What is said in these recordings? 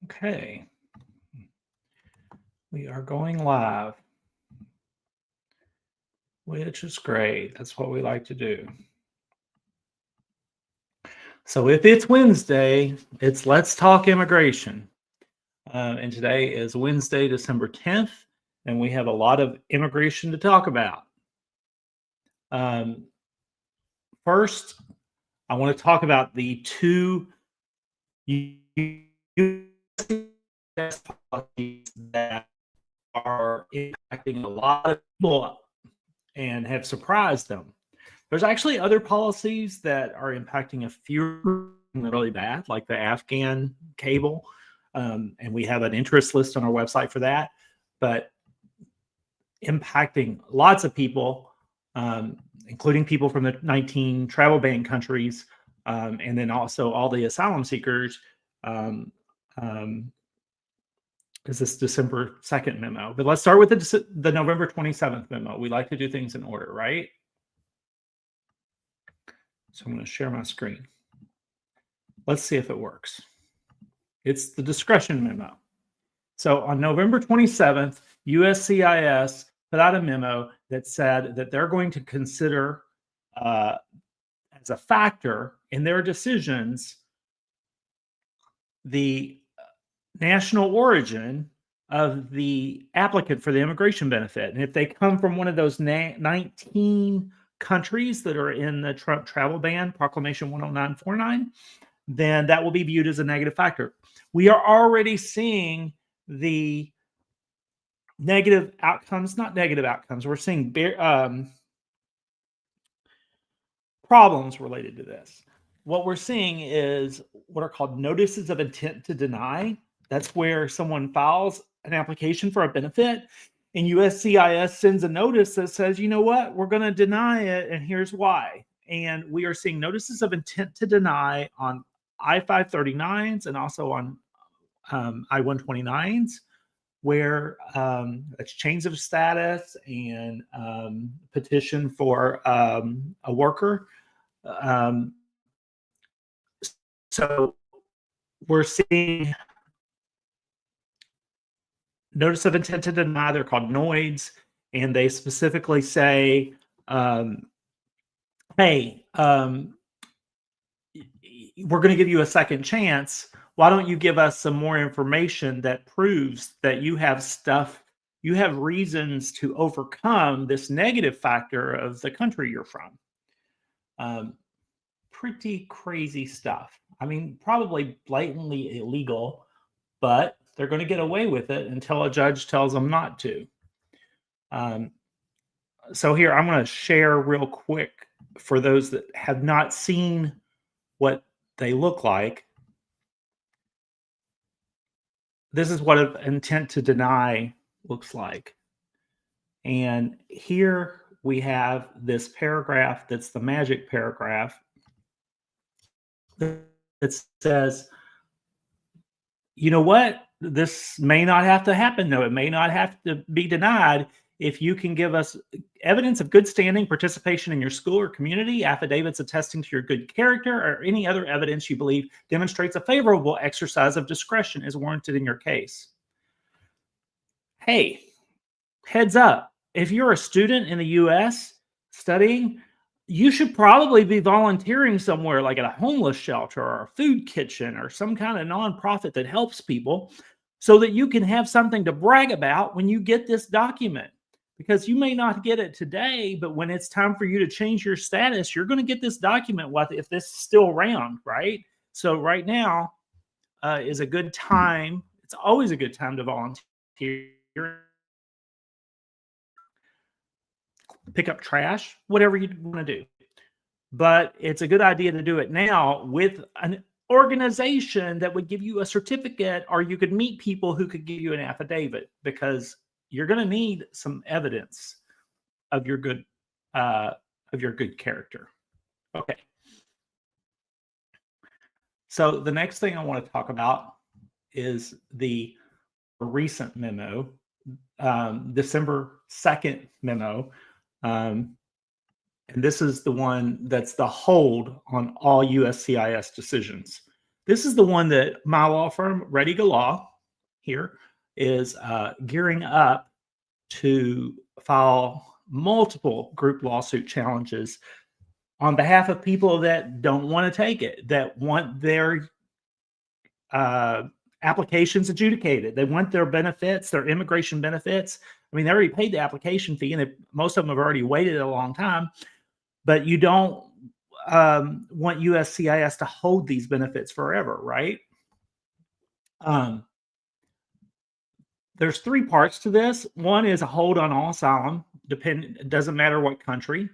Okay, we are going live, which is great. That's what we like to do. So if it's Wednesday, it's Let's Talk Immigration. And today is Wednesday, December 10th, and we have a lot of immigration to talk about. Um, First, I want to talk about the two U.S. policies that are impacting a lot of people and have surprised them. There's actually other policies that are impacting a few really bad, like the Afghan cable. And we have an interest list on our website for that. But impacting lots of people, including people from the 19 travel ban countries, and then also all the asylum seekers, um, um, is this December 2nd memo. But let's start with the November 27th memo. We like to do things in order, right? So I'm going to share my screen. Let's see if it works. It's the discretion memo. So on November 27th, USCIS put out a memo that said that they're going to consider as a factor in their decisions the national origin of the applicant for the immigration benefit. And if they come from one of those 19 countries that are in the Trump travel ban, Proclamation 10949, then that will be viewed as a negative factor. We are already seeing the negative outcomes, not negative outcomes. We're seeing problems related to this. What we're seeing is what are called notices of intent to deny. That's where someone files an application for a benefit and USCIS sends a notice that says, you know what, we're going to deny it and here's why. And we are seeing notices of intent to deny on I-539s and also on I-129s, where it's change of status and petition for a worker. So we're seeing notice of intent to deny. They're called NOIDs, and they specifically say, hey, we're going to give you a second chance. Why don't you give us some more information that proves that you have reasons to overcome this negative factor of the country you're from? Pretty crazy stuff. I mean, probably blatantly illegal, but they're going to get away with it until a judge tells them not to. So here, I'm going to share real quick for those that have not seen what they look like. This is what an intent to deny looks like. And here we have this paragraph that's the magic paragraph that says, you know what? This may not have to happen, though. It may not have to be denied if you can give us evidence of good standing, participation in your school or community, affidavits attesting to your good character, or any other evidence you believe demonstrates a favorable exercise of discretion is warranted in your case. Hey, heads up. If you're a student in the U.S. studying, you should probably be volunteering somewhere like at a homeless shelter or a food kitchen or some kind of nonprofit that helps people so that you can have something to brag about when you get this document. Because you may not get it today, but when it's time for you to change your status, you're going to get this document if this is still around, right? So right now is a good time. It's always a good time to volunteer. Pick up trash, whatever you want to do. But it's a good idea to do it now with an organization that would give you a certificate, or you could meet people who could give you an affidavit, because you're going to need some evidence of your good character. Okay. So the next thing I want to talk about is the recent memo, December 2nd memo. And this is the one that's the hold on all USCIS decisions. This is the one that my law firm, Ready Go Law, here is gearing up to file multiple group lawsuit challenges on behalf of people that don't want to take it, that want their applications adjudicated. They want their benefits, their immigration benefits. I mean, they already paid the application fee, and most of them have already waited a long time. But you don't want USCIS to hold these benefits forever, right? There's three parts to this. One is a hold on all asylum. It doesn't matter what country.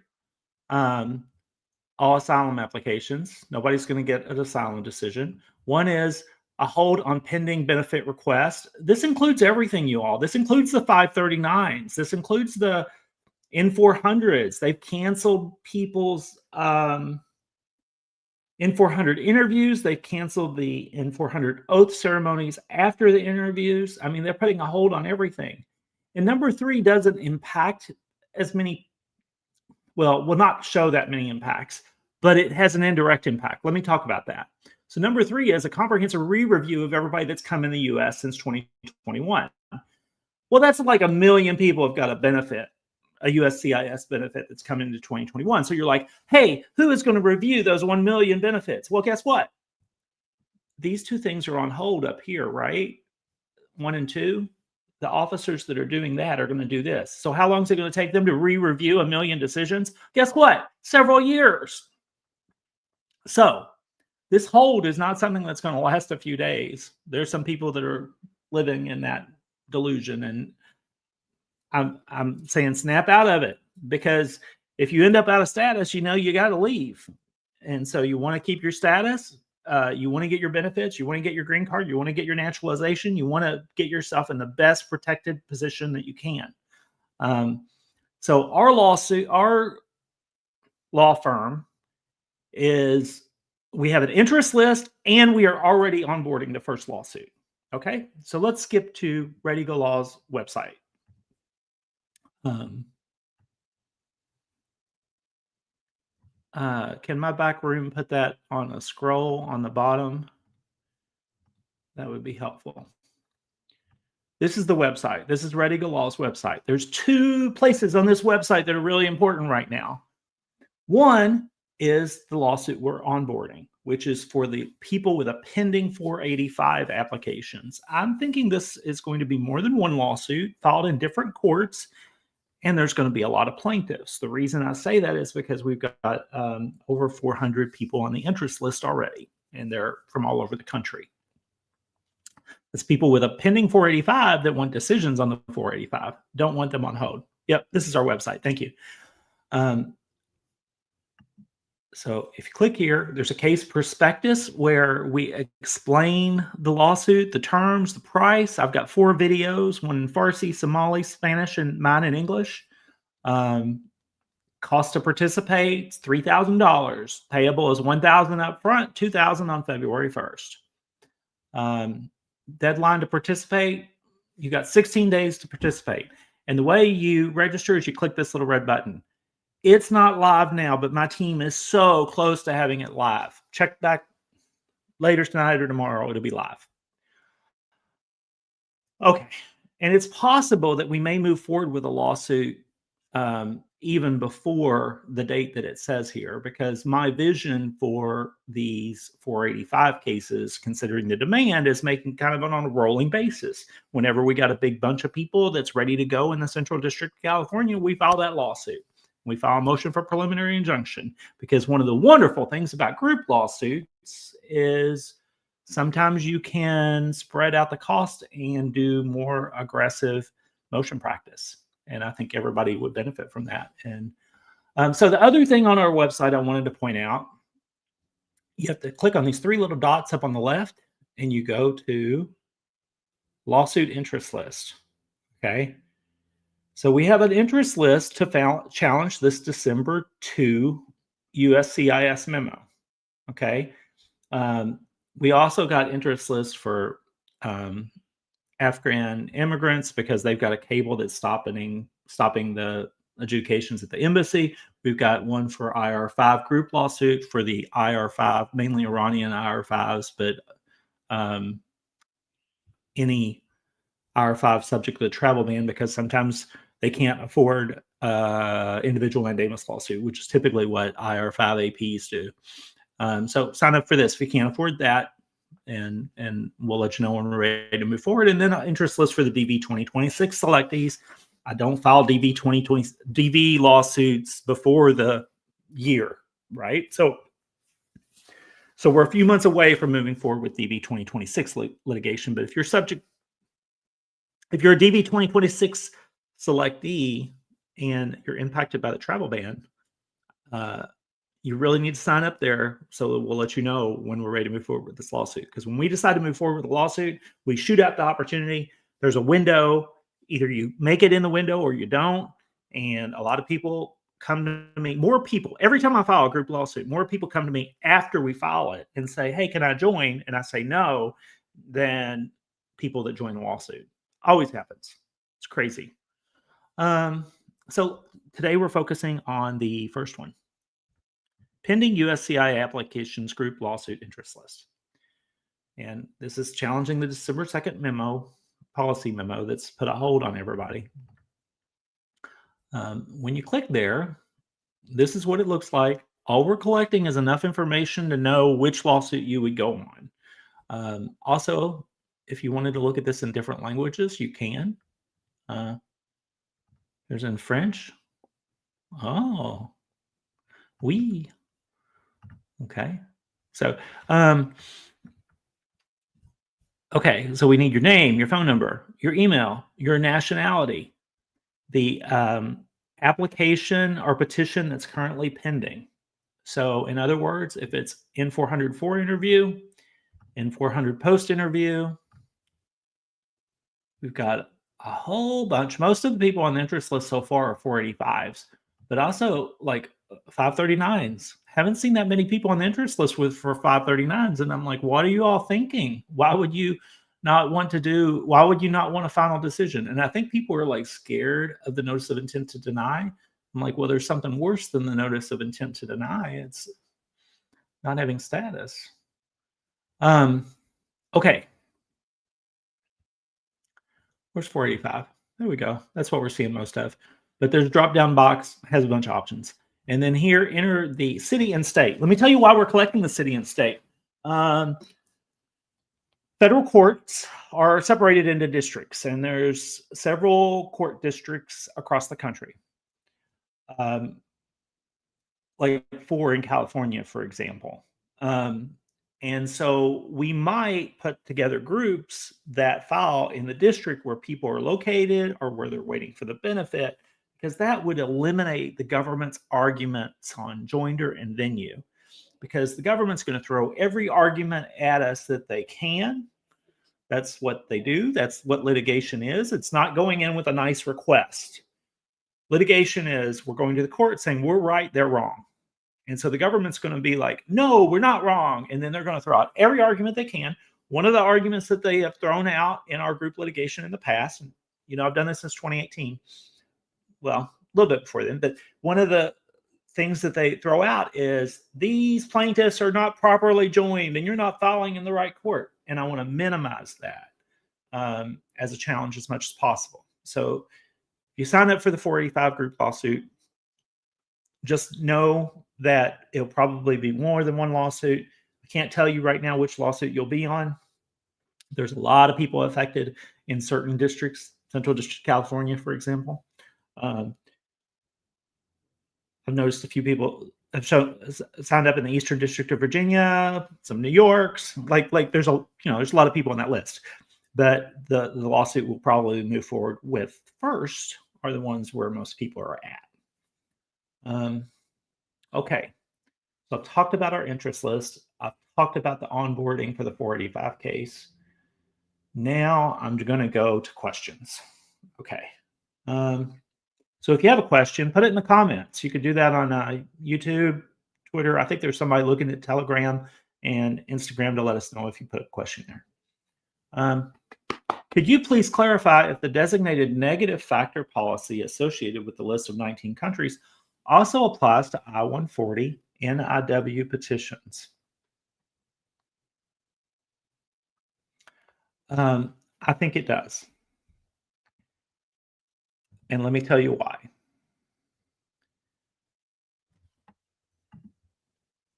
All asylum applications. Nobody's going to get an asylum decision. One is a hold on pending benefit request. This includes everything, you all. This includes the 539s. This includes the N400s. They've canceled people's N400 interviews. They've canceled the N400 oath ceremonies after the interviews. I mean, they're putting a hold on everything. And number three doesn't impact as many, well, will not show that many impacts, but it has an indirect impact. Let me talk about that. So number three is a comprehensive re-review of everybody that's come in the U.S. since 2021. Well, that's like 1 million people have got a benefit, a USCIS benefit that's come into 2021. So you're like, hey, who is going to review those 1 million benefits? Well, guess what? These two things are on hold up here, right? 1 and 2. The officers that are doing that are going to do this. So how long is it going to take them to re-review 1 million decisions? Guess what? Several years. So this hold is not something that's going to last a few days. There's some people that are living in that delusion, and I'm saying snap out of it, because if you end up out of status, you know you got to leave. And so you want to keep your status. You want to get your benefits. You want to get your green card. You want to get your naturalization. You want to get yourself in the best protected position that you can. So our law firm is, we have an interest list, and we are already onboarding the first lawsuit. Okay, so let's skip to Ready Go Law's website. Can my back room put that on a scroll on the bottom? That would be helpful. This is the website. This is Ready Go Law's website. There's two places on this website that are really important right now. One is the lawsuit we're onboarding, which is for the people with a pending 485 applications. I'm thinking this is going to be more than one lawsuit filed in different courts, and there's going to be a lot of plaintiffs. The reason I say that is because we've got over 400 people on the interest list already, and they're from all over the country. It's people with a pending 485 that want decisions on the 485, don't want them on hold. Yep, this is our website. Thank you. So if you click here, there's a case prospectus where we explain the lawsuit, the terms, the price. I've got 4 videos, one in Farsi, Somali, Spanish, and mine in English. Cost to participate, $3,000. Payable is $1,000 up front, $2,000 on February 1st. Deadline to participate, you got 16 days to participate. And the way you register is you click this little red button. It's not live now, but my team is so close to having it live. Check back later tonight or tomorrow. It'll be live. Okay. And it's possible that we may move forward with a lawsuit even before the date that it says here, because my vision for these 485 cases, considering the demand, is making kind of on a rolling basis. Whenever we got a big bunch of people that's ready to go in the Central District of California, we file that lawsuit. We file a motion for preliminary injunction, because one of the wonderful things about group lawsuits is sometimes you can spread out the cost and do more aggressive motion practice. And I think everybody would benefit from that. And so the other thing on our website I wanted to point out, you have to click on these 3 little dots up on the left, and you go to lawsuit interest list. Okay. So we have an interest list to challenge this December 2 USCIS memo. Okay. We also got interest lists for Afghan immigrants, because they've got a cable that's stopping the adjudications at the embassy. We've got one for IR5 group lawsuit for the IR5, mainly Iranian IR5s, but any IR5 subject to the travel ban, because sometimes they can't afford individual mandamus lawsuit, which is typically what IR5 APs do. So sign up for this if you can't afford that, and we'll let you know when we're ready to move forward. And then an interest list for the DV 2026 selectees. I don't file DV 2020 DV lawsuits before the year, right? So we're a few months away from moving forward with DV 2026 litigation. But if you're a DV 2026 selectee and you're impacted by the travel ban, you really need to sign up there, so we'll let you know when we're ready to move forward with this lawsuit. Because when we decide to move forward with the lawsuit, we shoot out the opportunity. There's a window. Either you make it in the window or you don't. And a lot of people come to me, more people, every time I file a group lawsuit, more people come to me after we file it and say, hey, can I join? And I say no, than people that join the lawsuit. Always happens. It's crazy. So today we're focusing on the first one. Pending USCI applications group lawsuit interest list. And this is challenging the December 2nd policy memo that's put a hold on everybody. When you click there, this is what it looks like. All we're collecting is enough information to know which lawsuit you would go on. Also, if you wanted to look at this in different languages, you can. There's in French. Oh, oui. Okay. So, okay. So we need your name, your phone number, your email, your nationality, the application or petition that's currently pending. So in other words, if it's N400 for interview, N400 post interview, we've got a whole bunch. Most of the people on the interest list so far are 485s, but also like 539s. Haven't seen that many people on the interest list for 539s. And I'm like, what are you all thinking? Why would you not want a final decision? And I think people are like scared of the notice of intent to deny. I'm like, well, there's something worse than the notice of intent to deny. It's not having status. Okay. Where's 485? There we go. That's what we're seeing most of. But there's a drop-down box, has a bunch of options. And then here, enter the city and state. Let me tell you why we're collecting the city and state. Federal courts are separated into districts, and there's several court districts across the country. Like 4 in California, for example. And so we might put together groups that file in the district where people are located or where they're waiting for the benefit, because that would eliminate the government's arguments on joinder and venue, because the government's going to throw every argument at us that they can. That's what they do. That's what litigation is. It's not going in with a nice request. Litigation is we're going to the court saying we're right, they're wrong. And so the government's going to be like, no, we're not wrong. And then they're going to throw out every argument they can. One of the arguments that they have thrown out in our group litigation in the past, and I've done this since 2018, well, a little bit before then, but one of the things that they throw out is these plaintiffs are not properly joined and you're not filing in the right court. And I want to minimize that as a challenge as much as possible. So if you sign up for the 485 group lawsuit, just know that it'll probably be more than one lawsuit. I can't tell you right now which lawsuit you'll be on. There's a lot of people affected in certain districts, Central District of California, for example. I've noticed a few people have signed up in the Eastern District of Virginia, some New Yorks. Like there's a lot of people on that list. But the lawsuit we'll probably move forward with first are the ones where most people are at. Okay, so I've talked about our interest list. I've talked about the onboarding for the 485 case. Now I'm going to go to questions. Okay. So if you have a question, put it in the comments. You could do that on YouTube, Twitter. I think there's somebody looking at Telegram and Instagram to let us know if you put a question there. Could you please clarify if the designated negative factor policy associated with the list of 19 countries also applies to I-140 NIW petitions? I think it does. And let me tell you why.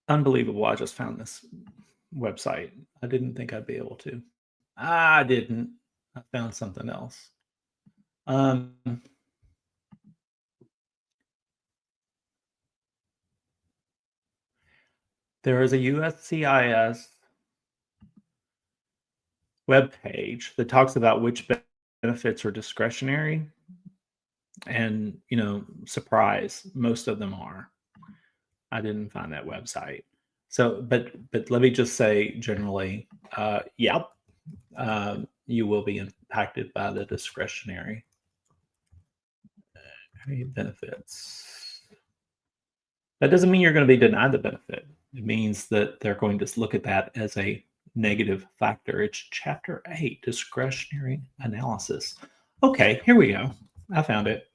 Unbelievable. I just found this website. I didn't think I'd be able to. I didn't. I found something else. Um, there is a USCIS webpage that talks about which benefits are discretionary, and surprise, most of them are. I didn't find that website. So, but let me just say generally, yep, you will be impacted by the discretionary benefits. That doesn't mean you're going to be denied the benefit. It means that they're going to look at that as a negative factor. It's Chapter 8, discretionary analysis. Okay, here we go. I found it.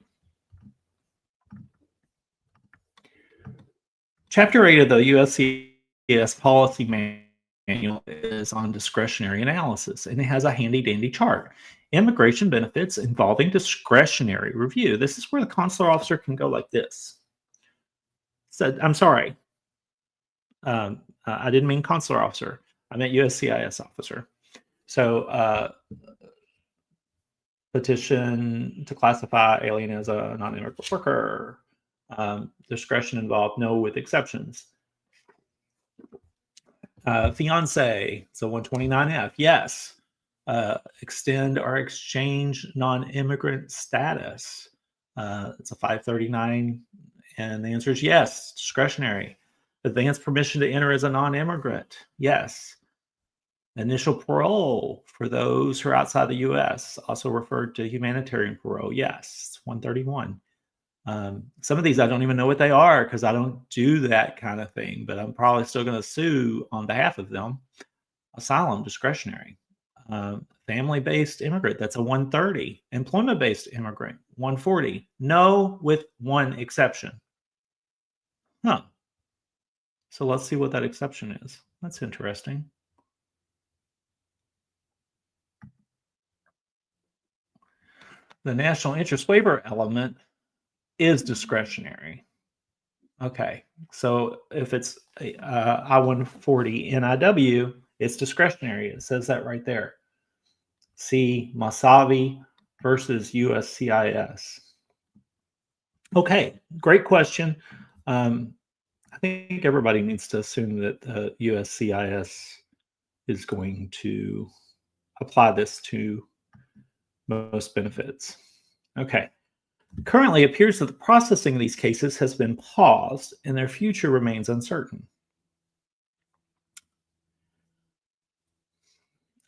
Chapter 8 of the USCIS policy manual is on discretionary analysis, and it has a handy dandy chart. Immigration benefits involving discretionary review. This is where the consular officer can go like this. Said, I'm sorry. I didn't mean consular officer. I meant USCIS officer. So petition to classify alien as a non-immigrant worker. Discretion involved, no with exceptions. Fiance, so 129F, yes. Extend or exchange non-immigrant status. It's a 539, and the answer is yes, discretionary. Advance permission to enter as a non-immigrant, yes. Initial parole for those who are outside the U.S., also referred to humanitarian parole, yes, 131. Some of these I don't even know what they are because I don't do that kind of thing, but I'm probably still going to sue on behalf of them. Asylum, discretionary. Family-based immigrant, that's a 130. Employment-based immigrant, 140. No, with one exception. Huh. So let's see what that exception is. That's interesting. The national interest waiver element is discretionary. Okay, so if it's I-140 NIW, it's discretionary. It says that right there. See Masavi versus USCIS. Okay, great question. I think everybody needs to assume that the USCIS is going to apply this to most benefits. Okay. Currently, it appears that the processing of these cases has been paused and their future remains uncertain.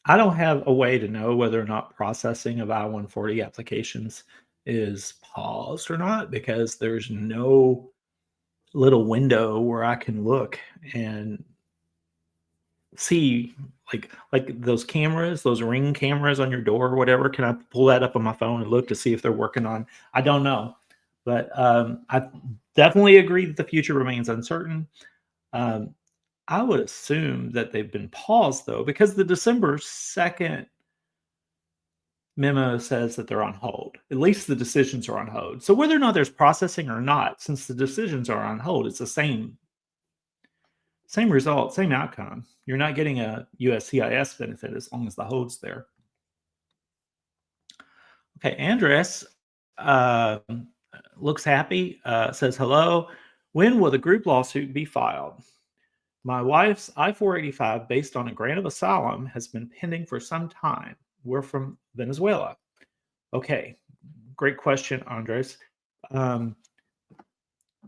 I don't have a way to know whether or not processing of I-140 applications is paused or not because there's no little window where I can look and see like those cameras, those Ring cameras on your door or whatever. Can I pull that up on my phone and look to see if they're working on? I don't know, but I definitely agree that the future remains uncertain. I would assume that they've been paused though, because the December 2nd memo says that they're on hold. At least the decisions are on hold. So whether or not there's processing or not, since the decisions are on hold, it's the same result, same outcome. You're not getting a USCIS benefit as long as the hold's there. Okay, Andres looks happy, says hello. When will the group lawsuit be filed? My wife's I-485, based on a grant of asylum, has been pending for some time. We're from Venezuela. Okay, great question, Andres.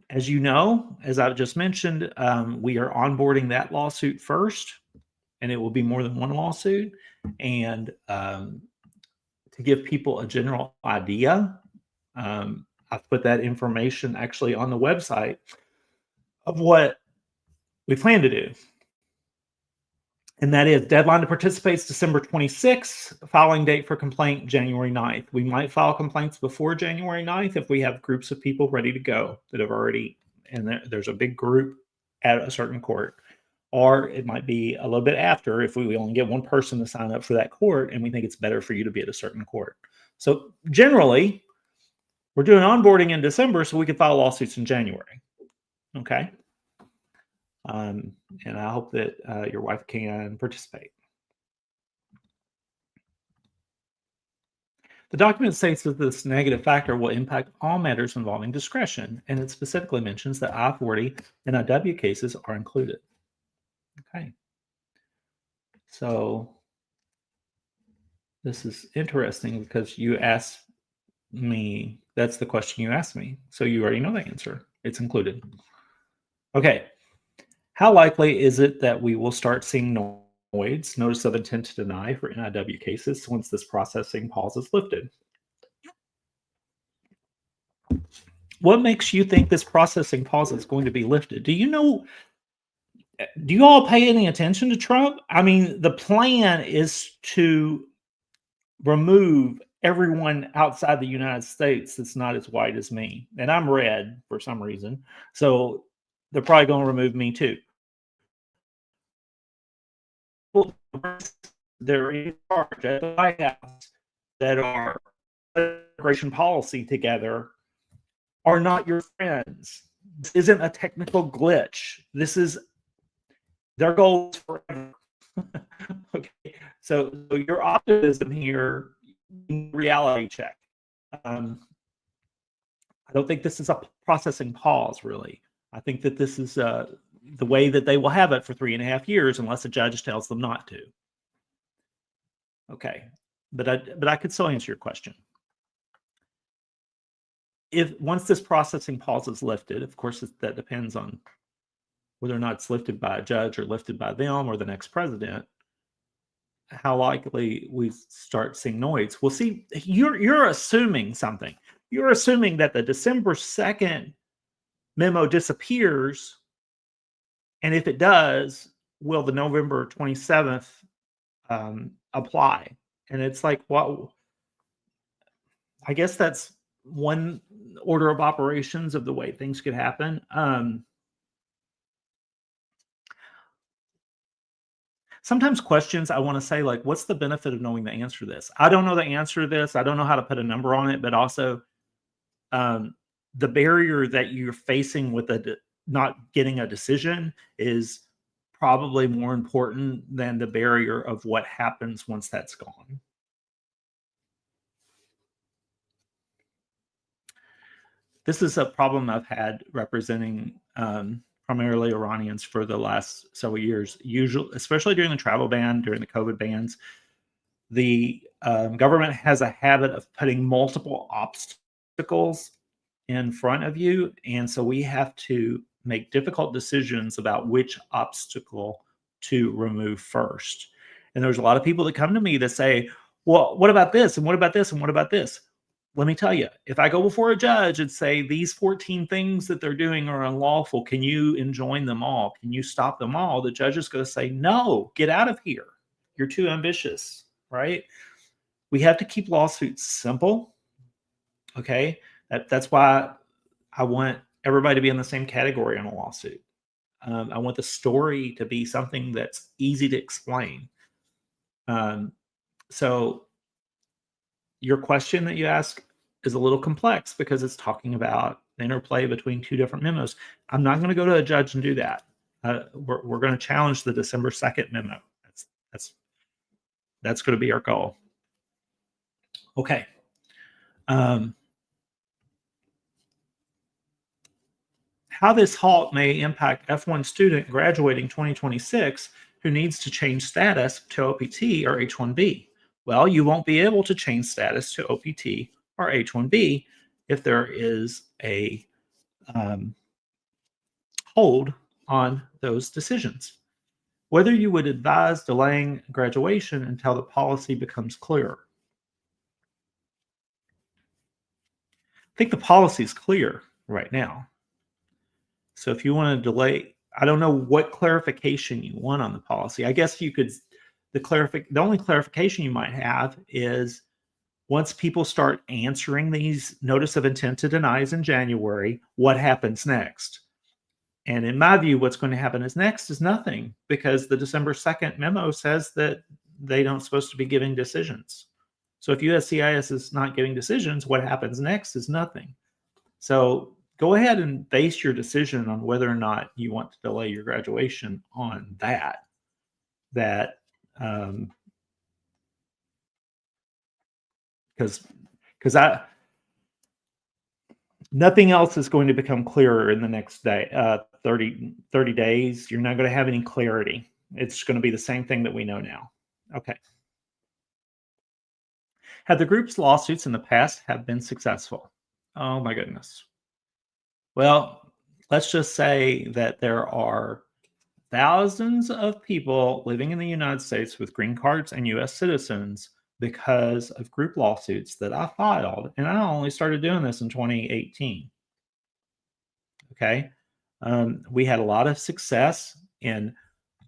As you know, as I've just mentioned, we are onboarding that lawsuit first, and it will be more than one lawsuit. And to give people a general idea, I've put that information actually on the website of what we plan to do. And that is deadline to participate is December 26th, filing date for complaint January 9th. We might file complaints before January 9th if we have groups of people ready to go that have already, and there's a big group at a certain court. Or it might be a little bit after if we only get one person to sign up for that court and we think it's better for you to be at a certain court. So generally, we're doing onboarding in December so we can file lawsuits in January. Okay. And I hope that your wife can participate. The document states that this negative factor will impact all matters involving discretion, and it specifically mentions that I-40 and IW cases are included. Okay. So this is interesting because you asked me, that's the question you asked me. So you already know the answer. It's included. Okay. How likely is it that we will start seeing notice of intent to deny for NIW cases once this processing pause is lifted? What makes you think this processing pause is going to be lifted? Do you all pay any attention to Trump? I mean, the plan is to remove everyone outside the United States that's not as white as me. And I'm red for some reason. So they're probably going to remove me too. They're in charge at the White House that are immigration policy together are not your friends. This isn't a technical glitch. This is their goals forever. Okay, so your optimism here, reality check. I don't think this is a processing pause, really. I think that this is the way that they will have it for 3.5 years, unless a judge tells them not to. Okay, but I could still answer your question. If once this processing pause is lifted, of course, that depends on whether or not it's lifted by a judge or lifted by them or the next president, how likely we start seeing noise. Well, see, you're assuming something. You're assuming that the December 2nd memo disappears, and if it does, will the November 27th apply? And it's like, well, I guess that's one order of operations of the way things could happen. Sometimes questions I want to say, like, what's the benefit of knowing the answer to this? I don't know the answer to this. I don't know how to put a number on it, but also the barrier that you're facing with not getting a decision is probably more important than the barrier of what happens once that's gone. This is a problem I've had representing primarily Iranians for the last several years, usually, especially during the travel ban, during the COVID bans. The government has a habit of putting multiple obstacles in front of you. And so we have to make difficult decisions about which obstacle to remove first. And there's a lot of people that come to me that say, well, what about this? And what about this? And what about this? Let me tell you, if I go before a judge and say these 14 things that they're doing are unlawful, can you enjoin them all? Can you stop them all? The judge is going to say, no, get out of here. You're too ambitious, right? We have to keep lawsuits simple. Okay. That's why I want everybody to be in the same category on a lawsuit. I want the story to be something that's easy to explain. So your question that you ask is a little complex because it's talking about the interplay between two different memos. I'm not going to go to a judge and do that. We're going to challenge the December 2nd memo. That's going to be our goal. Okay. How this halt may impact F1 student graduating 2026 who needs to change status to OPT or H-1B. Well, you won't be able to change status to OPT or H-1B if there is a hold on those decisions. Whether you would advise delaying graduation until the policy becomes clearer. I think the policy is clear right now. So if you want to delay, I don't know what clarification you want on the policy. I guess you could, the only clarification you might have is once people start answering these notice of intent to denies in January, what happens next? And in my view, what's going to happen is next is nothing, because the December 2nd memo says that they don't supposed to be giving decisions. So if USCIS is not giving decisions, what happens next is nothing. So go ahead and base your decision on whether or not you want to delay your graduation on that. Because nothing else is going to become clearer in the next day, 30 days. You're not going to have any clarity. It's going to be the same thing that we know now. Okay. Have the group's lawsuits in the past have been successful? Oh my goodness. Well, let's just say that there are thousands of people living in the United States with green cards and US citizens because of group lawsuits that I filed. And I only started doing this in 2018. Okay. We had a lot of success in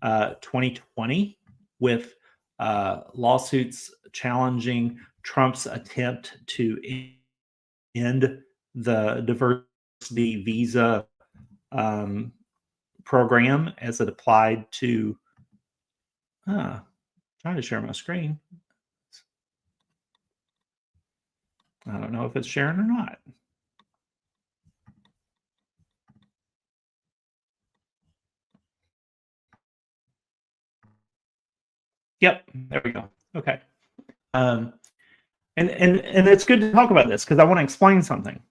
2020 with lawsuits challenging Trump's attempt to end the diversity visa program as it applied to trying to share my screen. I don't know if it's sharing or not. Yep, there we go. Okay. And it's good to talk about this because I want to explain something.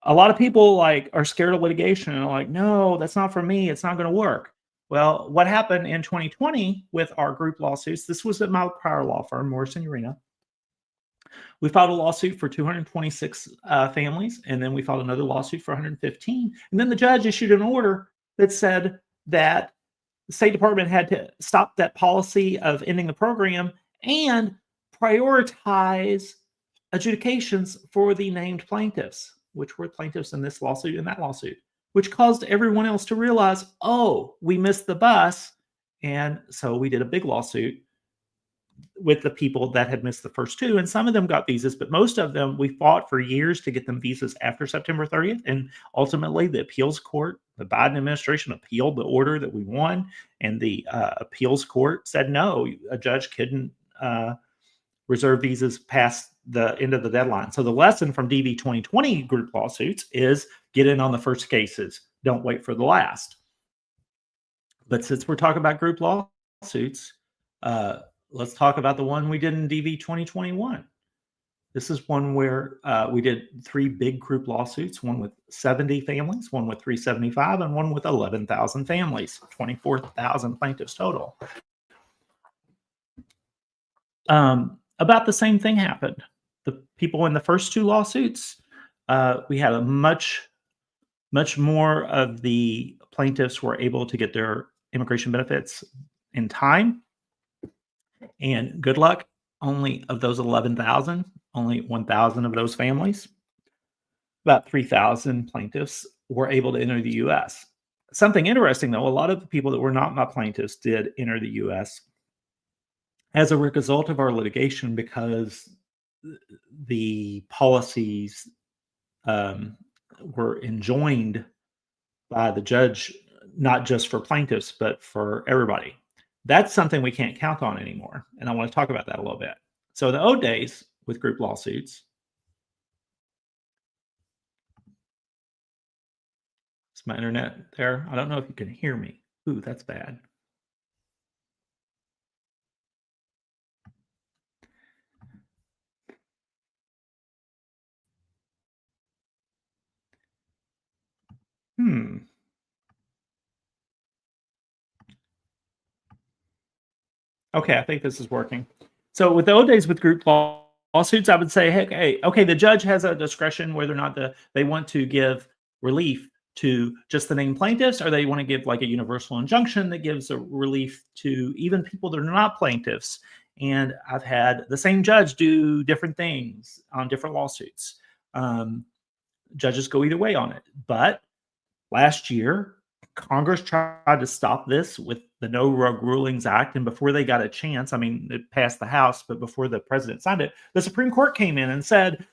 A lot of people like are scared of litigation and are like, no, that's not for me. It's not going to work. Well, what happened in 2020 with our group lawsuits? This was at my prior law firm, Morrison Urena. We filed a lawsuit for 226 families, and then we filed another lawsuit for 115. And then the judge issued an order that said that the State Department had to stop that policy of ending the program and prioritize adjudications for the named plaintiffs, which were plaintiffs in this lawsuit and that lawsuit, which caused everyone else to realize, oh, we missed the bus. And so we did a big lawsuit with the people that had missed the first two. And some of them got visas, but most of them, we fought for years to get them visas after September 30th. And ultimately, the appeals court, the Biden administration appealed the order that we won. And the appeals court said, no, a judge couldn't reserve visas past the end of the deadline. So the lesson from DV 2020 group lawsuits is get in on the first cases. Don't wait for the last. But since we're talking about group lawsuits, let's talk about the one we did in DV 2021. This is one where we did 3 big group lawsuits, one with 70 families, one with 375, and one with 11,000 families, 24,000 plaintiffs total. About the same thing happened. The people in the first 2 lawsuits, we had a much more of the plaintiffs were able to get their immigration benefits in time. And good luck, only of those 11,000, only 1,000 of those families, about 3,000 plaintiffs were able to enter the U.S. Something interesting, though, a lot of the people that were not my plaintiffs did enter the U.S. as a result of our litigation because the policies were enjoined by the judge, not just for plaintiffs, but for everybody. That's something we can't count on anymore. And I want to talk about that a little bit. So the old days with group lawsuits, is my internet there? I don't know if you can hear me. Ooh, that's bad. Okay, I think this is working. So with the old days with group lawsuits, I would say, hey, okay, the judge has a discretion whether or not they want to give relief to just the named plaintiffs, or they want to give like a universal injunction that gives a relief to even people that are not plaintiffs. And I've had the same judge do different things on different lawsuits. Judges go either way on it. But last year, Congress tried to stop this with the No Rug Rulings Act, and before they got a chance, I mean, it passed the House, but before the president signed it, the Supreme Court came in and said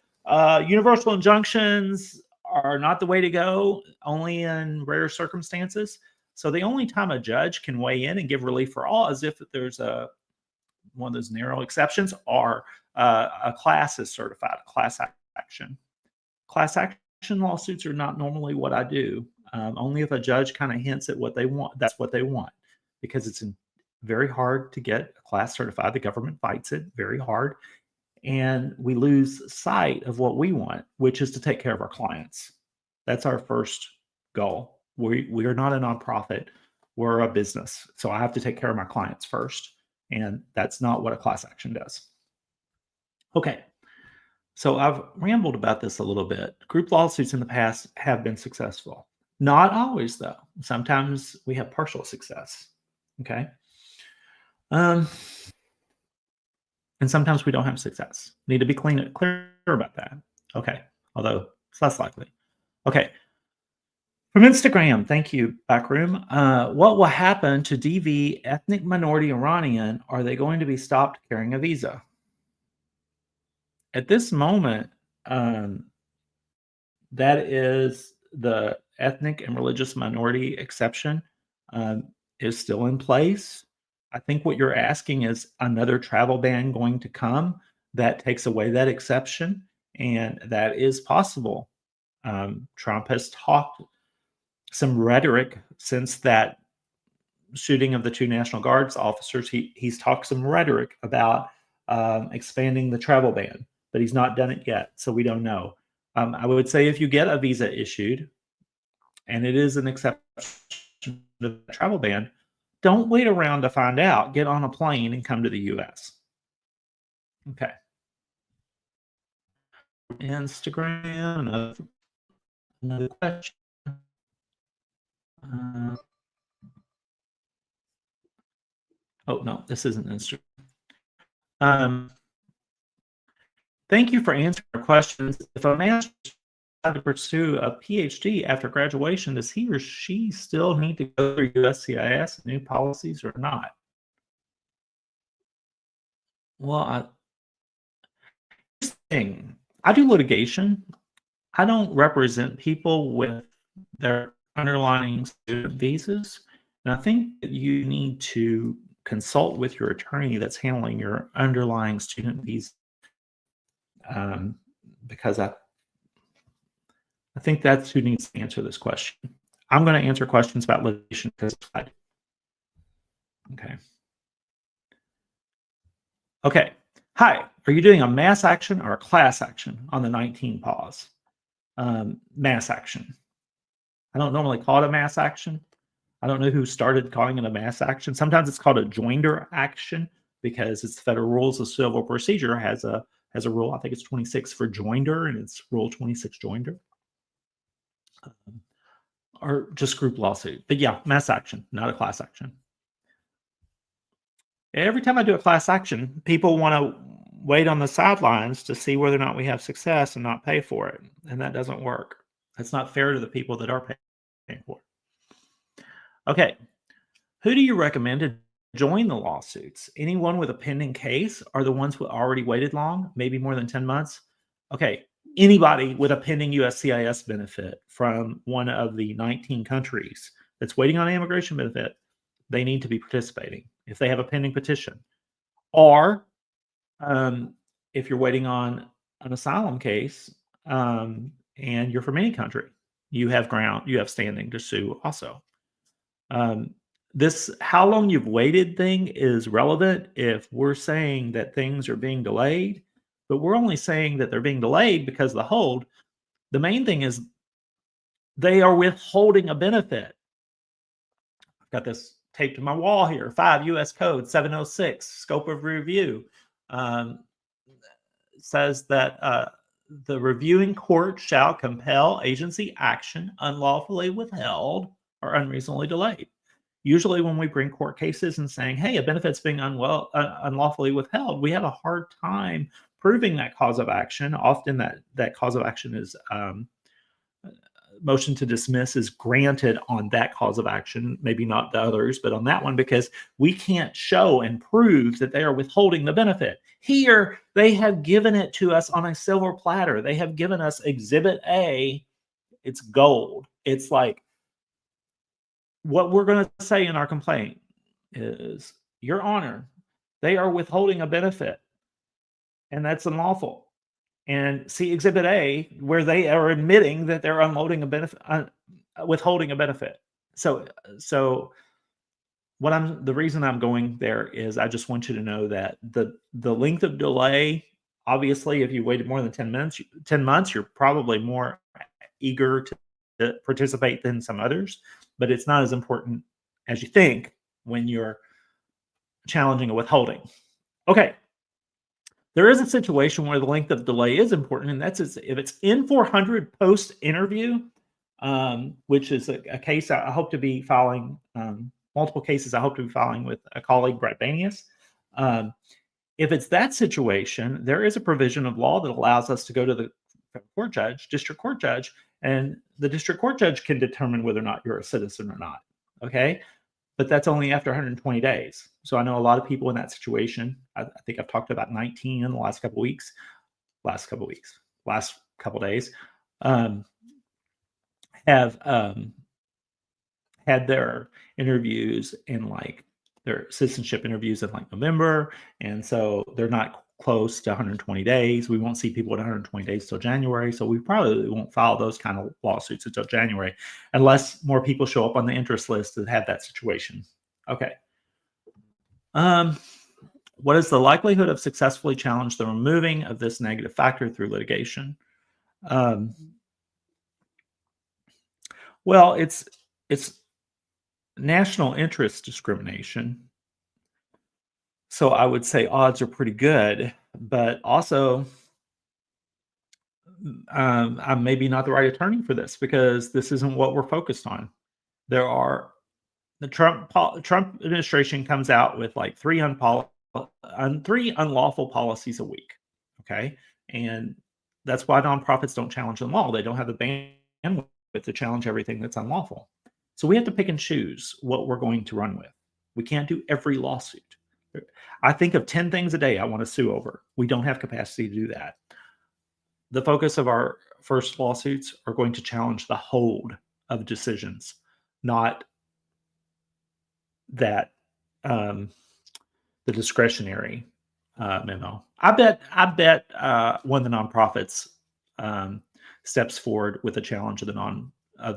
universal injunctions are not the way to go, only in rare circumstances. So the only time a judge can weigh in and give relief for all is if there's one of those narrow exceptions, or a class is certified, a class action. Class action lawsuits are not normally what I do. Only if a judge kind of hints at what they want, that's what they want, because it's very hard to get a class certified. The government fights it very hard, and we lose sight of what we want, which is to take care of our clients. That's our first goal. We are not a nonprofit. We're a business. So I have to take care of my clients first. And that's not what a class action does. Okay. So I've rambled about this a little bit. Group lawsuits in the past have been successful. Not always, though. Sometimes we have partial success. Okay. And sometimes we don't have success. Need to be clear about that. Okay. Although it's less likely. Okay. From Instagram, thank you, Backroom. What will happen to DV ethnic minority Iranian? Are they going to be stopped carrying a visa? At this moment, that is the ethnic and religious minority exception is still in place. I think what you're asking is another travel ban going to come that takes away that exception, and that is possible. Trump has talked some rhetoric since that shooting of the 2 National Guards officers. He's talked some rhetoric about expanding the travel ban, but he's not done it yet, so we don't know. I would say if you get a visa issued, and it is an exception to the travel ban, don't wait around to find out. Get on a plane and come to the U.S. Okay. Instagram, another question. Oh, no, this isn't Instagram. Thank you for answering our questions. If a man decides to pursue a PhD after graduation, does he or she still need to go through USCIS and new policies or not? Well, I do litigation. I don't represent people with their underlying student visas. And I think that you need to consult with your attorney that's handling your underlying student visa, because I think that's who needs to answer this question. I'm going to answer questions about litigation because I do. Okay. Okay. Hi. Are you doing a mass action or a class action on the 19 pause? Mass action. I don't normally call it a mass action. I don't know who started calling it a mass action. Sometimes it's called a joinder action because it's the Federal Rules of Civil Procedure has a rule. I think it's 26 for joinder, and it's Rule 26 joinder, or just group lawsuit. But yeah, mass action, not a class action. Every time I do a class action, people want to wait on the sidelines to see whether or not we have success and not pay for it, and that doesn't work. That's not fair to the people that are paying for it. Okay, who do you recommend to join the lawsuits? Anyone with a pending case, or the ones who already waited long, maybe more than 10 months? Okay, anybody with a pending USCIS benefit from one of the 19 countries that's waiting on an immigration benefit, they need to be participating if they have a pending petition. Or if you're waiting on an asylum case and you're from any country, you have standing to sue also. This how long you've waited thing is relevant if we're saying that things are being delayed, but we're only saying that they're being delayed because of the hold. The main thing is they are withholding a benefit. I've got this taped to my wall here. 5 U.S. Code 706, scope of review, says that the reviewing court shall compel agency action unlawfully withheld or unreasonably delayed. Usually when we bring court cases and saying, hey, a benefit's being unlawfully withheld, we have a hard time proving that cause of action. Often that cause of action is motion to dismiss is granted on that cause of action, maybe not the others, but on that one, because we can't show and prove that they are withholding the benefit. Here, they have given it to us on a silver platter. They have given us Exhibit A. It's gold. It's like, what we're going to say in our complaint is, Your Honor, they are withholding a benefit, and that's unlawful. And see Exhibit A, where they are admitting that they're unloading a benefit, withholding a benefit. So, the reason I'm going there is I just want you to know that the length of delay, obviously, if you waited more than 10 months, you're probably more eager to participate than some others, but it's not as important as you think when you're challenging a withholding. Okay. There is a situation where the length of delay is important, and that's if it's N-400 post-interview, which is a case I hope to be filing, multiple cases I hope to be filing with a colleague, Brett Banias. If it's that situation, there is a provision of law that allows us to go to the district court judge, and the district court judge can determine whether or not you're a citizen or not. Okay? But that's only after 120 days. So I know a lot of people in that situation. I think I've talked about 19 in the last couple days, have had their interviews in their citizenship interviews in November. And so they're not close to 120 days. We won't see people at 120 days till January. So we probably won't file those kind of lawsuits until January, unless more people show up on the interest list that have that situation. Okay. What is the likelihood of successfully challenge the removing of this negative factor through litigation? Well, it's national interest discrimination. So I would say odds are pretty good, but also I'm maybe not the right attorney for this, because this isn't what we're focused on. The Trump administration comes out with three unlawful policies a week. Okay. And that's why nonprofits don't challenge the law. They don't have the bandwidth to challenge everything that's unlawful. So we have to pick and choose what we're going to run with. We can't do every lawsuit. I think of 10 things a day I want to sue over. We don't have capacity to do that. The focus of our first lawsuits are going to challenge the hold of decisions, not that the discretionary memo. I bet one of the nonprofits steps forward with a challenge of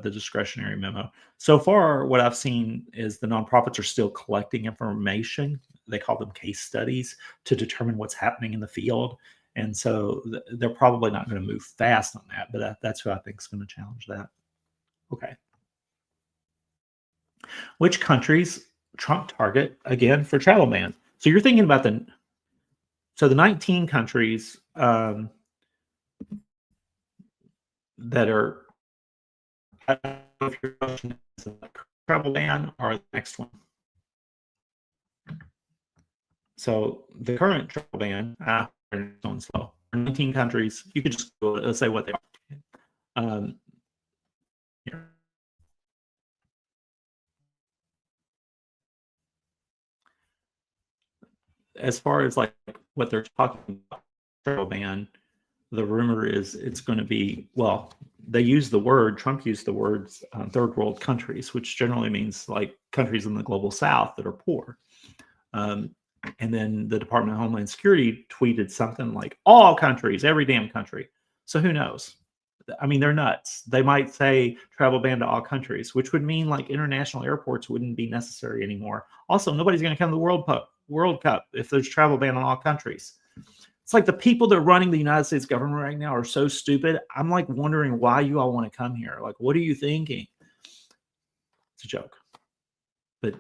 the discretionary memo. So far, what I've seen is the nonprofits are still collecting information. They call them case studies to determine what's happening in the field. And so they're probably not going to move fast on that, but that's who I think is going to challenge that. Okay. Which countries Trump target again for travel ban? So you're thinking about the 19 countries that are, I don't know if your question is travel ban or the next one. So the current travel ban, going slow. 19 countries. You could just go say what they are. As far as what they're talking about, travel ban, the rumor is it's going to be, well, Trump used the words third world countries, which generally means countries in the global south that are poor. And then the Department of Homeland Security tweeted something like all countries, every damn country. So who knows? I mean, they're nuts. They might say travel ban to all countries, which would mean international airports wouldn't be necessary anymore. Also, nobody's going to come to the World Cup if there's travel ban on all countries. It's like the people that are running the United States government right now are so stupid. I'm wondering why you all want to come here. What are you thinking? It's a joke, but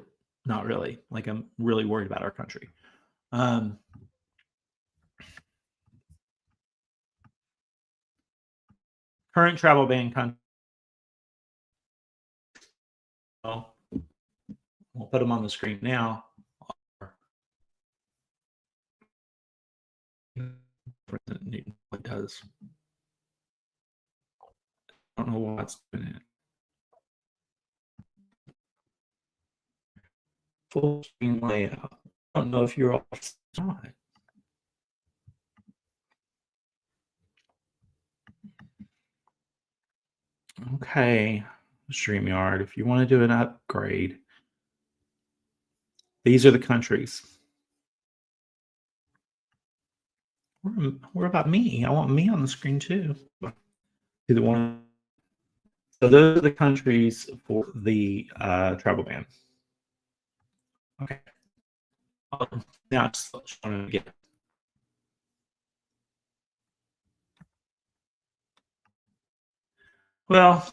not really. I'm really worried about our country. Current travel ban country. Well, we'll put them on the screen now. It does. don't know why it's doing it. Full screen layout. I don't know if you're off or not. Okay, StreamYard, if you want to do an upgrade, these are the countries. What about me? I want me on the screen too. Do the one. So those are the countries for the travel ban. Okay. Now I just want to get. Well,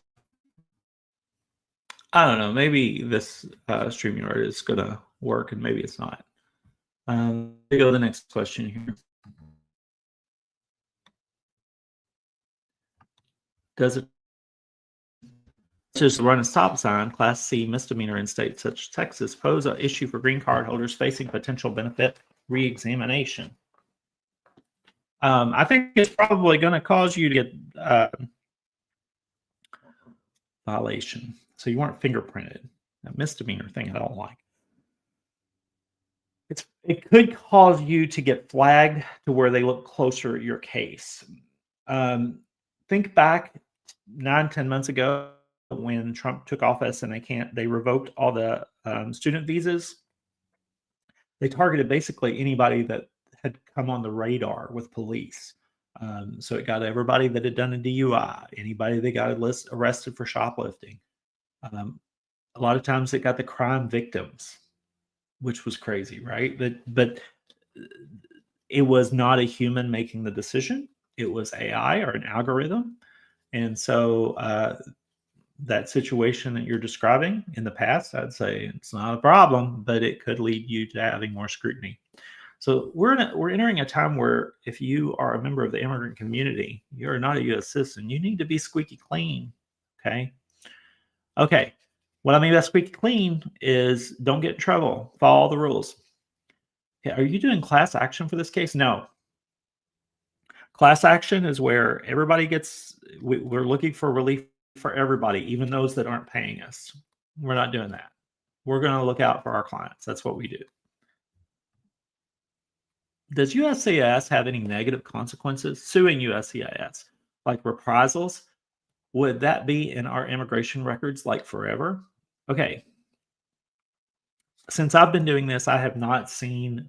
I don't know. Maybe this StreamYard is going to work, and maybe it's not. We go to the next question here. Does it just run a stop sign, Class C misdemeanor in states such as Texas, pose an issue for green card holders facing potential benefit reexamination? I think it's probably going to cause you to get violation. So you weren't fingerprinted. That misdemeanor thing I don't like. It could cause you to get flagged to where they look closer at your case. Think back 9-10 months ago when Trump took office and they revoked all the student visas. They targeted basically anybody that had come on the radar with police. So it got everybody that had done a DUI, anybody that got arrested for shoplifting. A lot of times it got the crime victims, which was crazy, right? But it was not a human making the decision. It was AI or an algorithm. And so that situation that you're describing in the past, I'd say it's not a problem, but it could lead you to having more scrutiny. So we're entering a time where if you are a member of the immigrant community, you're not a U.S. citizen. You need to be squeaky clean. Okay. Okay. What I mean by squeaky clean is don't get in trouble. Follow all the rules. Okay, are you doing class action for this case? No. Class action is where everybody we're looking for relief for everybody, even those that aren't paying us. We're not doing that. We're going to look out for our clients. That's what we do. Does USCIS have any negative consequences? Suing USCIS, like reprisals, would that be in our immigration records like forever? Okay. Since I've been doing this, I have not seen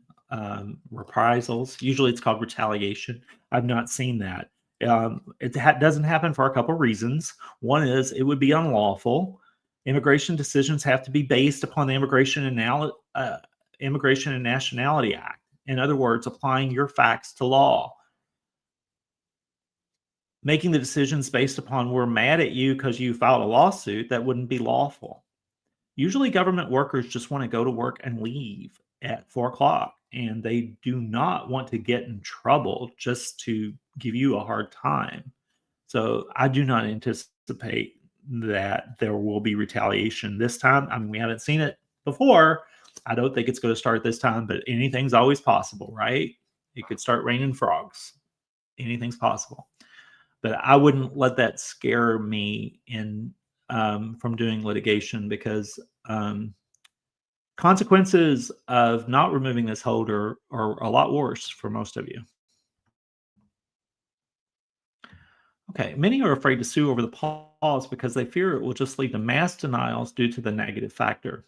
reprisals. Usually it's called retaliation. I've not seen that. It doesn't happen for a couple of reasons. One is it would be unlawful. Immigration decisions have to be based upon the Immigration and Nationality Act. In other words, applying your facts to law. Making the decisions based upon we're mad at you because you filed a lawsuit, that wouldn't be lawful. Usually government workers just want to go to work and leave at 4 o'clock, and they do not want to get in trouble just to give you a hard time. So I do not anticipate that there will be retaliation this time. I mean, we haven't seen it before. I don't think it's going to start this time, but anything's always possible, right? It could start raining frogs. Anything's possible. But I wouldn't let that scare me from doing litigation, because consequences of not removing this holder are a lot worse for most of you. Okay, many are afraid to sue over the pause because they fear it will just lead to mass denials due to the negative factor.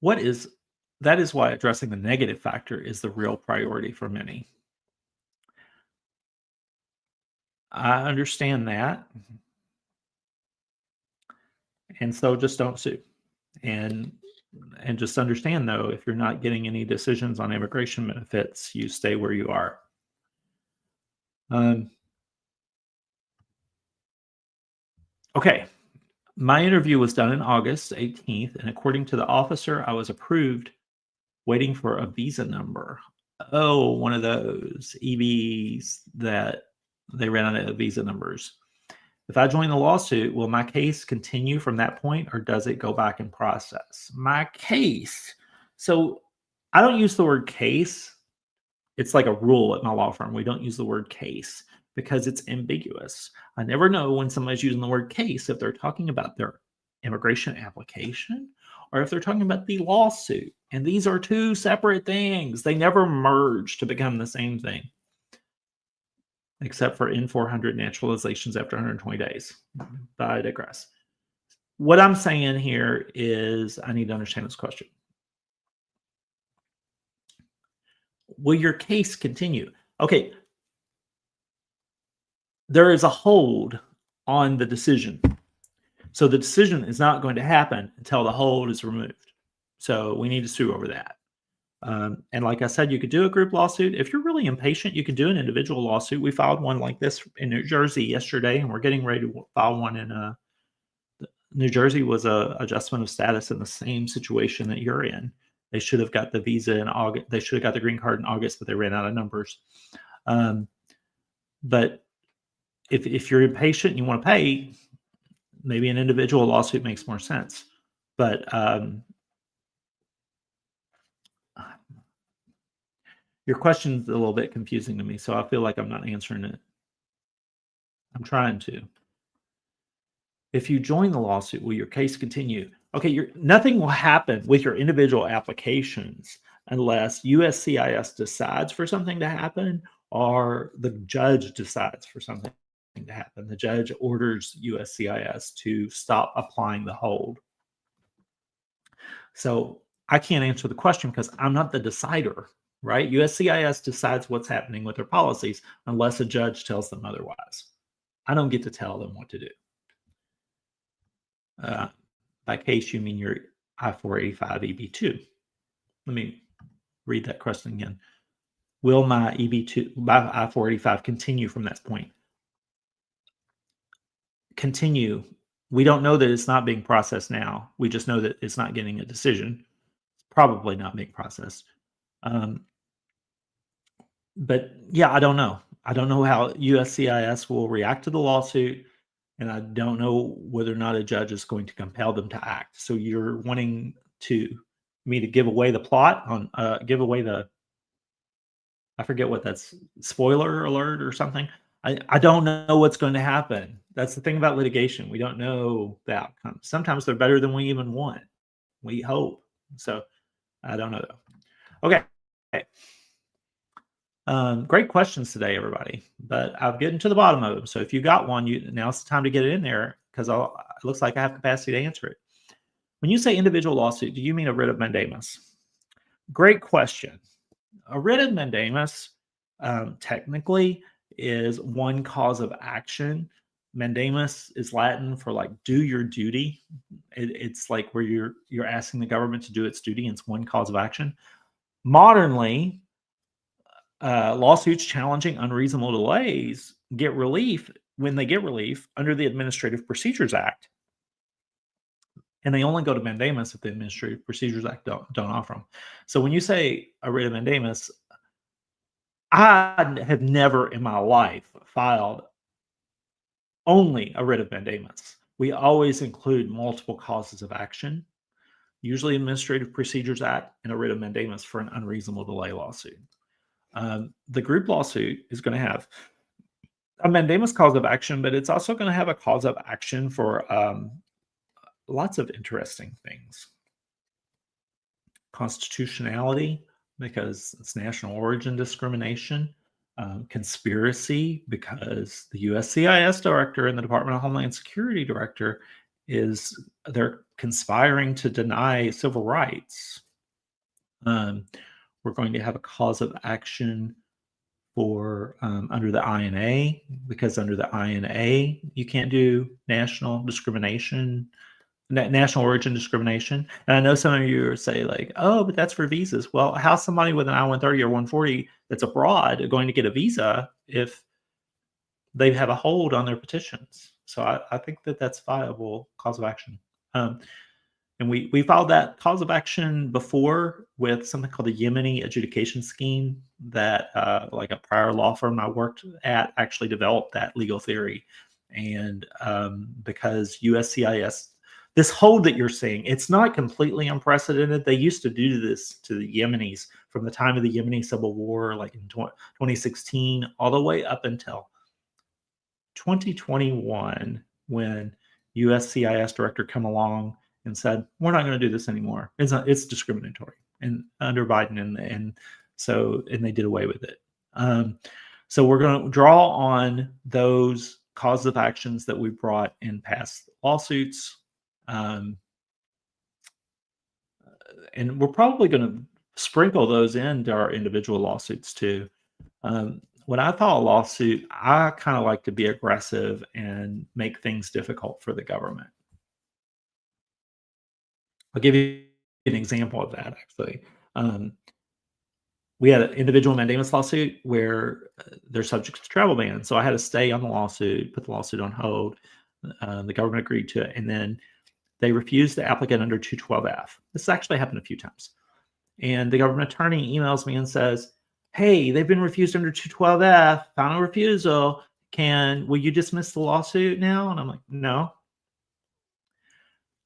That is why addressing the negative factor is the real priority for many. I understand that. And so just don't sue. And just understand, though, if you're not getting any decisions on immigration benefits, you stay where you are. Okay. My interview was done on August 18th, and according to the officer, I was approved, waiting for a visa number. Oh, one of those EVs that they ran out of visa numbers. If I join the lawsuit, will my case continue from that point, or does it go back in process? My case. So I don't use the word case. It's like a rule at my law firm. We don't use the word case because it's ambiguous. I never know when somebody's using the word case if they're talking about their immigration application or if they're talking about the lawsuit. And these are two separate things. They never merge to become the same thing, except for N-400 naturalizations after 120 days. But I digress. What I'm saying here is I need to understand this question. Will your case continue? Okay. There is a hold on the decision. So the decision is not going to happen until the hold is removed. So we need to sue over that. And like I said, you could do a group lawsuit. If you're really impatient, you could do an individual lawsuit. We filed one like this in New Jersey yesterday, and we're getting ready to file one in New Jersey. Was a adjustment of status in the same situation that you're in. They should have got the visa in August. They should have got the green card in August, but they ran out of numbers. But if you're impatient and you want to pay, maybe an individual lawsuit makes more sense. But your question's a little bit confusing to me, so I feel like I'm not answering it. I'm trying to. If you join the lawsuit, will your case continue? Okay, nothing will happen with your individual applications unless USCIS decides for something to happen or the judge decides for something to happen. The judge orders USCIS to stop applying the hold. So I can't answer the question because I'm not the decider, right? USCIS decides what's happening with their policies unless a judge tells them otherwise. I don't get to tell them what to do. By case, you mean your I-485 EB2. Let me read that question again. Will my EB2, my I-485 continue from that point? Continue. We don't know that it's not being processed now. We just know that it's not getting a decision. It's probably not being processed. But yeah, I don't know. I don't know how USCIS will react to the lawsuit, and I don't know whether or not a judge is going to compel them to act. So you're wanting me to give away the plot on give away the, I forget what that's, spoiler alert or something. I don't know what's going to happen. That's the thing about litigation. We don't know the outcome. Sometimes they're better than we even want. We hope. So I don't know. Okay. Great questions today, everybody. But I've gotten to the bottom of them. So if you got one, now's the time to get it in there because it looks like I have capacity to answer it. When you say individual lawsuit, do you mean a writ of mandamus? Great question. A writ of mandamus technically is one cause of action. Mandamus is Latin for like do your duty. It's like where you're asking the government to do its duty, and it's one cause of action. Modernly, lawsuits challenging unreasonable delays get relief when they get relief under the Administrative Procedures Act. And they only go to mandamus if the Administrative Procedures Act don't offer them. So when you say a writ of mandamus, I have never in my life filed only a writ of mandamus. We always include multiple causes of action, usually Administrative Procedures Act and a writ of mandamus for an unreasonable delay lawsuit. The group lawsuit is going to have a mandamus cause of action, but it's also going to have a cause of action for lots of interesting things. Constitutionality, because it's national origin discrimination. Conspiracy, because the USCIS director and the Department of Homeland Security director they're conspiring to deny civil rights. We're going to have a cause of action for under the INA, because under the INA, you can't do national discrimination, national origin discrimination. And I know some of you say like, oh, but that's for visas. Well, how's somebody with an I-130 or 140 that's abroad going to get a visa if they have a hold on their petitions? So I think that that's viable cause of action. And we filed that cause of action before with something called the Yemeni adjudication scheme that like a prior law firm I worked at actually developed that legal theory. And because USCIS, this hold that you're seeing, it's not completely unprecedented. They used to do this to the Yemenis from the time of the Yemeni civil war, like in 2016, all the way up until 2021 when USCIS director come along and said, we're not going to do this anymore. It's discriminatory and under Biden and they did away with it. So we're going to draw on those causes of actions that we brought in past lawsuits. And we're probably going to sprinkle those into our individual lawsuits too. When I file a lawsuit, I kind of like to be aggressive and make things difficult for the government. I'll give you an example of that, actually. We had an individual mandamus lawsuit where they're subject to travel ban. So I had to stay on the lawsuit, put the lawsuit on hold. The government agreed to it. And then they refused the applicant under 212F. This actually happened a few times. And the government attorney emails me and says, hey, they've been refused under 212F, final refusal. Will you dismiss the lawsuit now? And I'm like, no.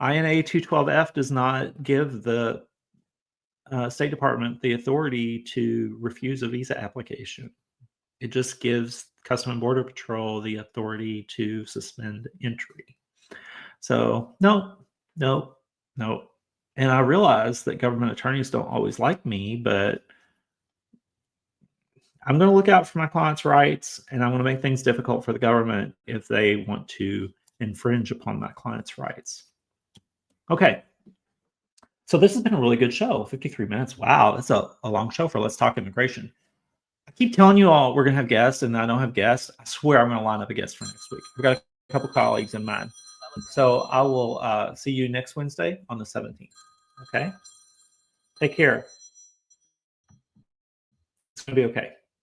INA 212F does not give the State Department the authority to refuse a visa application. It just gives Customs and Border Patrol the authority to suspend entry. So no. And I realize that government attorneys don't always like me, but I'm going to look out for my clients' rights, and I'm going to make things difficult for the government if they want to infringe upon my clients' rights. Okay. So this has been a really good show, 53 minutes. Wow, that's a long show for Let's Talk Immigration. I keep telling you all we're going to have guests, and I don't have guests. I swear I'm going to line up a guest for next week. We've got a couple colleagues in mind. So I will see you next Wednesday on the 17th. Okay? Take care. It's going to be okay.